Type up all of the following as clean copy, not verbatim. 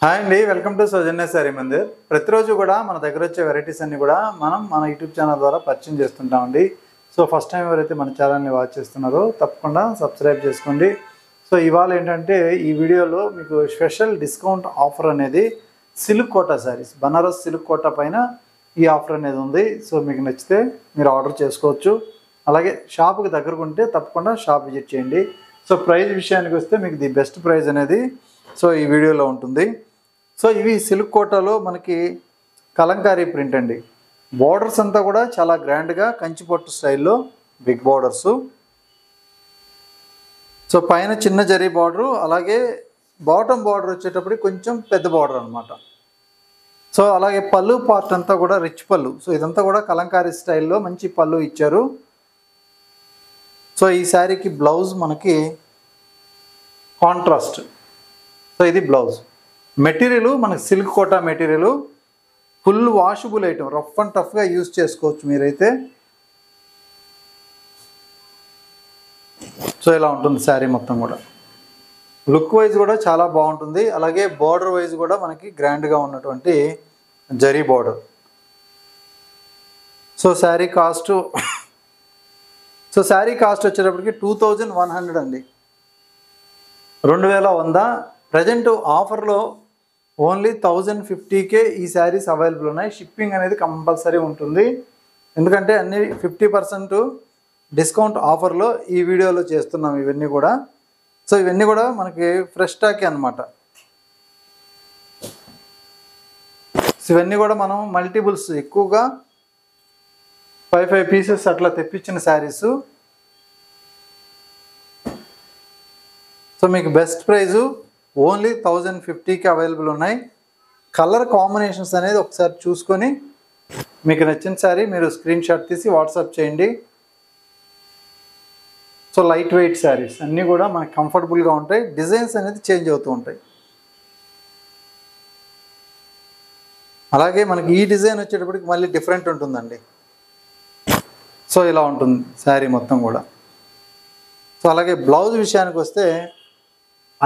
Hi అండి, welcome to Soujanya sorry Mandir. ప్రతిరోజు కూడా మన దగ్గర వచ్చే వెరైటీస్ అన్ని కూడా మనం మన యూట్యూబ్ ఛానల్ ద్వారా పరిచయం చేస్తుంటామండి. సో ఫస్ట్ టైం ఎవరైతే మన ఛానల్ని వాచ్ చేస్తున్నారో తప్పకుండా సబ్స్క్రైబ్ చేసుకోండి. సో ఇవాళ ఏంటంటే ఈ వీడియోలో మీకు స్పెషల్ డిస్కౌంట్ ఆఫర్ అనేది silk Kota saris, Banaras silk Kota పైన ఈ ఆఫర్ అనేది ఉంది. సో మీకు నచ్చితే మీరు ఆర్డర్ చేసుకోవచ్చు. అలాగే షాప్కి దగ్గరకు ఉంటే తప్పకుండా షాప్ విజిట్ చేయండి. సో ప్రైస్ విషయానికి వస్తే మీకు ది బెస్ట్ ప్రైస్ అనేది సో ఈ వీడియోలో ఉంటుంది. సో ఇవి సిల్క్ కోటాలో మనకి కలంకారీ ప్రింట్ అండి. బోర్డర్స్ అంతా కూడా చాలా గ్రాండ్గా కంచిపట్టు స్టైల్లో బిగ్ బోర్డర్సు. సో పైన చిన్న జరీ బార్డరు, అలాగే బాటమ్ బార్డర్ వచ్చేటప్పటికి కొంచెం పెద్ద బార్డర్ అనమాట. సో అలాగే పళ్ళు పార్ట్ అంతా కూడా రిచ్ పళ్ళు. సో ఇదంతా కూడా కలంకారీ స్టైల్లో మంచి పళ్ళు ఇచ్చారు. సో ఈ శారీకి బ్లౌజ్ మనకి కాంట్రాస్ట్. సో ఇది బ్లౌజ్. మెటీరియల్ మనకి silk Kota material, full washable item, rough and టఫ్గా యూజ్ చేసుకోవచ్చు మీరైతే. సో ఇలా ఉంటుంది శారీ మొత్తం కూడా. లుక్ వైజ్ కూడా చాలా బాగుంటుంది. అలాగే బార్డర్ వైజ్ కూడా మనకి గ్రాండ్గా ఉన్నటువంటి zari border. So sari cost వచ్చేటప్పటికి 2100 అండి, 2100. ప్రజెంట్ ఆఫర్లో ఓన్లీ 1050కే ఈ శారీస్ అవైలబుల్ ఉన్నాయి. షిప్పింగ్ అనేది కంపల్సరీ ఉంటుంది, ఎందుకంటే అన్ని 50% డిస్కౌంట్ ఆఫర్లో ఈ వీడియోలో చేస్తున్నాం ఇవన్నీ కూడా. సో ఇవన్నీ కూడా మనకి ఫ్రెష్ స్టాకే అనమాట. ఇవన్నీ కూడా మనం మల్టిపుల్స్ ఎక్కువగా 5 పీసెస్ అట్లా తెప్పించిన శారీసు. సో మీకు బెస్ట్ ప్రైజు ఓన్లీ 1050కి అవైలబుల్ ఉన్నాయి. కలర్ కాంబినేషన్స్ అనేది ఒకసారి చూసుకొని మీకు నచ్చిన శారీ మీరు స్క్రీన్ షాట్ తీసి వాట్సాప్ చేయండి. సో లైట్ వెయిట్ శారీస్ అన్నీ కూడా మనకి కంఫర్టబుల్గా ఉంటాయి. డిజైన్స్ అనేది చేంజ్ అవుతూ ఉంటాయి. అలాగే మనకి ఈ డిజైన్ వచ్చేటప్పటికి మళ్ళీ డిఫరెంట్ ఉంటుందండి. సో ఇలా ఉంటుంది శారీ మొత్తం కూడా. సో అలాగే బ్లౌజ్ విషయానికి వస్తే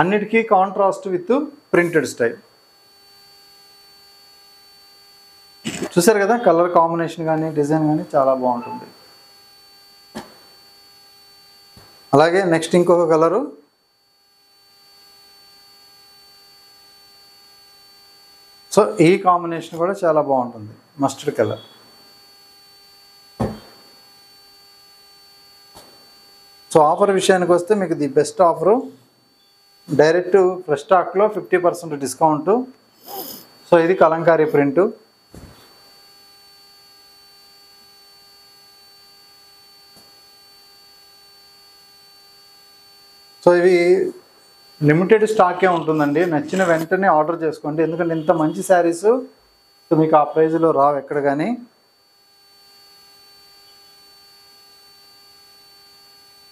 అన్నిటికీ కాంట్రాస్ట్ విత్ ప్రింటెడ్ స్టైల్. చూసారు కదా, కలర్ కాంబినేషన్ కానీ డిజైన్ కానీ చాలా బాగుంటుంది. అలాగే నెక్స్ట్ ఇంకొక కలరు. సో ఈ కాంబినేషన్ కూడా చాలా బాగుంటుంది, మస్టర్డ్ కలర్. సో ఆఫర్ విషయానికి వస్తే మీకు the best offer, direct fresh స్టాక్లో 50% డిస్కౌంటు. సో ఇది కలంకారీ ప్రింటు. సో ఇవి లిమిటెడ్ స్టాకే ఉంటుందండి. నచ్చిన వెంటనే ఆర్డర్ చేసుకోండి, ఎందుకంటే ఇంత మంచి శారీస్ సో మీకు ఆ ప్రైజ్లో రావు ఎక్కడ కానీ.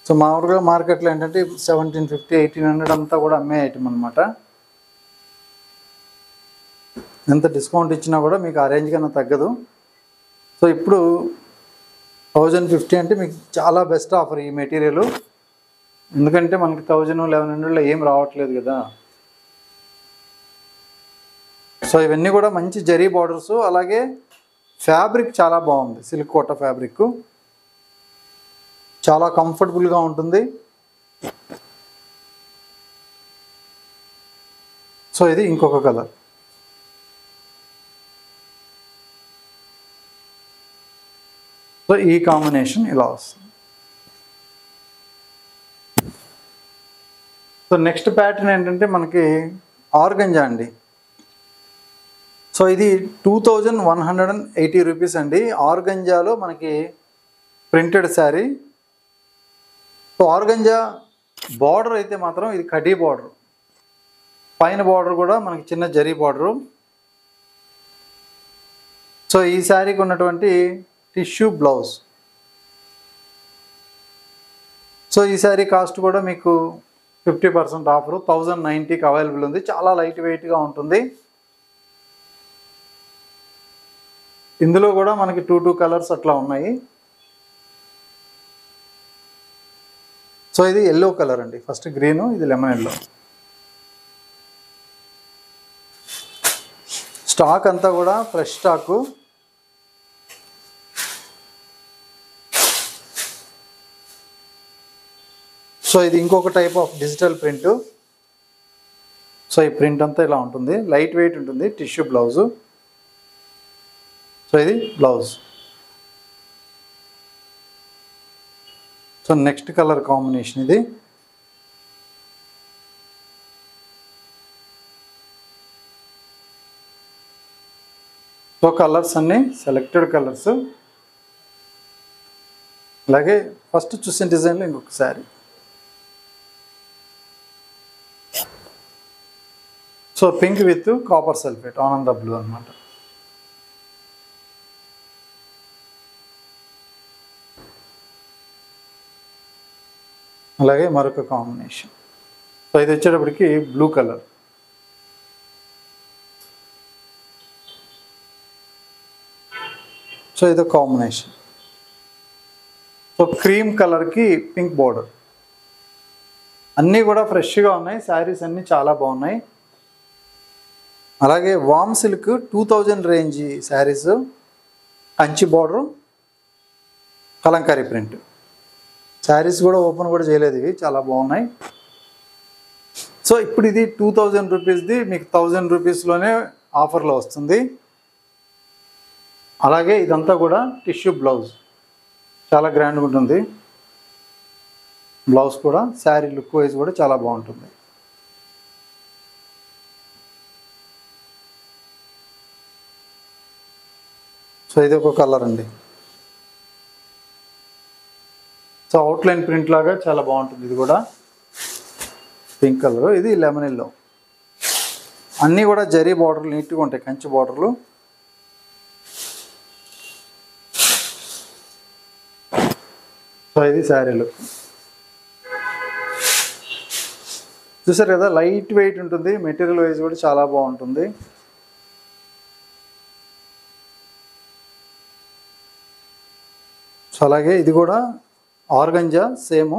సో మామూలుగా మార్కెట్లో ఏంటంటే 1750, 1800 అంతా కూడా అమ్మే ఐటమ్ అనమాట. ఎంత డిస్కౌంట్ ఇచ్చినా కూడా మీకు ఆ రేంజ్ కన్నా తగ్గదు. సో ఇప్పుడు 1050 అంటే మీకు చాలా బెస్ట్ ఆఫర్ ఈ మెటీరియల్, ఎందుకంటే మనకి 1100 ఏం రావట్లేదు కదా. సో ఇవన్నీ కూడా మంచి జరీ బార్డర్స్. అలాగే ఫ్యాబ్రిక్ చాలా బాగుంది, సిల్క్ కోటా ఫ్యాబ్రిక్ చాలా కంఫర్టబుల్గా ఉంటుంది. సో ఇది ఇంకొక కలర్. సో ఈ కాంబినేషన్ ఇలా వస్తుంది. సో నెక్స్ట్ ప్యాటర్న్ ఏంటంటే మనకి ఆర్గంజా అండి. సో ఇది 2180 రూపీస్ అండి. ఆర్గంజాలో మనకి printed sari. So organza border అయితే మాత్రం ఇది కడీ బార్డర్, పైన బార్డర్ కూడా మనకి చిన్న జరీ బార్డరు. సో ఈ శారీకి ఉన్నటువంటి టిష్యూ బ్లౌజ్. సో ఈ శారీ కాస్ట్ కూడా మీకు 50% ఆఫరు 1090కి అవైలబుల్ ఉంది. చాలా లైట్ వెయిట్గా ఉంటుంది. ఇందులో కూడా మనకి 2 కలర్స్ అట్లా ఉన్నాయి. సో ఇది ఎల్లో కలర్ అండి, ఫస్ట్ గ్రీను, ఇది లెమన్ ఎల్లో. స్టాక్ అంతా కూడా ఫ్రెష్ స్టాకు. సో ఇది ఇంకొక type of digital print. So ఈ ప్రింట్ అంతా ఇలా ఉంటుంది, లైట్ వెయిట్ ఉంటుంది, టిష్యూ బ్లౌజు. సో ఇది blouse. So next colour combination ఇది. సో కలర్స్ అన్నీ సెలెక్టెడ్ కలర్స్. అలాగే ఫస్ట్ చూసిన డిజైన్లో ఇంకొక sari. So pink with copper sulphate ఆనంద బ్లూ అనమాట. అలాగే మరొక కాంబినేషన్. సో ఇది వచ్చేటప్పటికి బ్లూ కలర్. సో ఇది కాంబినేషన్. సో క్రీమ్ కలర్కి పింక్ బోర్డర్. అన్నీ కూడా ఫ్రెష్గా ఉన్నాయి, శారీస్ అన్నీ చాలా బాగున్నాయి. అలాగే వామ్ silk 2000 range saris, Kanchi border, Kalamkari print. Saris కూడా ఓపెన్ కూడా చేయలేదు, ఇవి చాలా బాగున్నాయి. సో ఇప్పుడు ఇది 2000 రూపీస్ది మీకు 1000 రూపీస్లోనే ఆఫర్లో వస్తుంది. అలాగే ఇదంతా కూడా టిష్యూ బ్లౌజ్, చాలా గ్రాండ్గా ఉంటుంది. బ్లౌజ్ కూడా శారీ లుక్ వైజ్ కూడా చాలా బాగుంటుంది. సో ఇది ఒక కలర్ అండి. సో అవుట్లైన్ ప్రింట్ లాగా చాలా బాగుంటుంది. ఇది కూడా పింక్ కలర్. ఇది లెమన్ ఎల్లో. అన్నీ కూడా జరీ బార్డర్లు నీట్గా ఉంటాయి, కంచి బార్డర్లు. సో ఇది శారీ లుక్. చూసారు కదా, లైట్ వెయిట్ ఉంటుంది, మెటీరియల్ వైజ్ కూడా చాలా బాగుంటుంది. సో అలాగే ఇది కూడా ఆర్గంజా సేమ్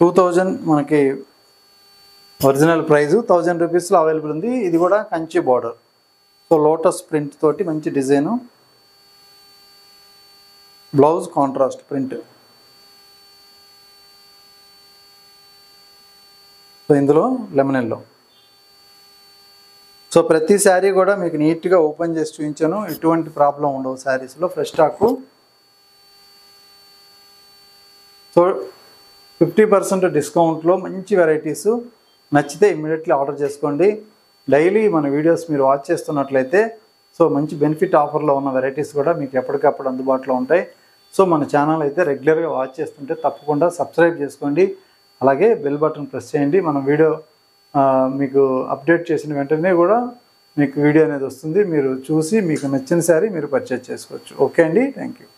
2000 మనకి ఒరిజినల్ ప్రైస్, 1000 రూపీస్లో అవైలబుల్ ఉంది. ఇది కూడా Kanchi border. So lotus print తోటి మంచి design. Blouse contrast print. So ఇందులో లెమన్ ఎల్లో. సో ప్రతి శారీ కూడా మీకు నీట్గా ఓపెన్ చేసి చూపించాను, ఎటువంటి ప్రాబ్లం ఉండవు శారీస్లో. Fresh stock. సో 50% డిస్కౌంట్లో మంచి వెరైటీస్. నచ్చితే ఇమ్మీడియట్లీ ఆర్డర్ చేసుకోండి. డైలీ మన వీడియోస్ మీరు వాచ్ చేస్తున్నట్లయితే సో మంచి బెనిఫిట్ ఆఫర్లో ఉన్న వెరైటీస్ కూడా మీకు ఎప్పటికప్పుడు అందుబాటులో ఉంటాయి. సో మన ఛానల్ అయితే రెగ్యులర్గా వాచ్ చేస్తుంటే తప్పకుండా సబ్స్క్రైబ్ చేసుకోండి. అలాగే బెల్ బటన్ ప్రెస్ చేయండి. మన వీడియో మీకు అప్డేట్ చేసిన వెంటనే కూడా మీకు వీడియో అనేది వస్తుంది. మీరు చూసి మీకు నచ్చిన శారీ మీరు పర్చేజ్ చేసుకోవచ్చు. ఓకే అండి, థ్యాంక్ యూ.